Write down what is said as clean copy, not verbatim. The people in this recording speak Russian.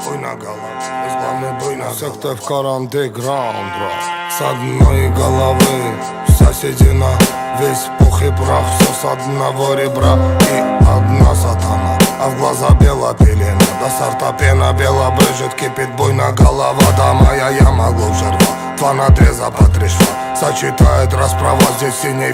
Бой на голове, бесплатный бой на голове. Все, кто в андеграунд, с одной головы вся седина, весь пух и прах, все с одного ребра и одна сатана, а в глаза бела пелена. До сорта пена бела брызжет, кипит буйна голова. Да моя яма глубже рва, два надреза по 3 шва. Сочетает расправа, здесь синей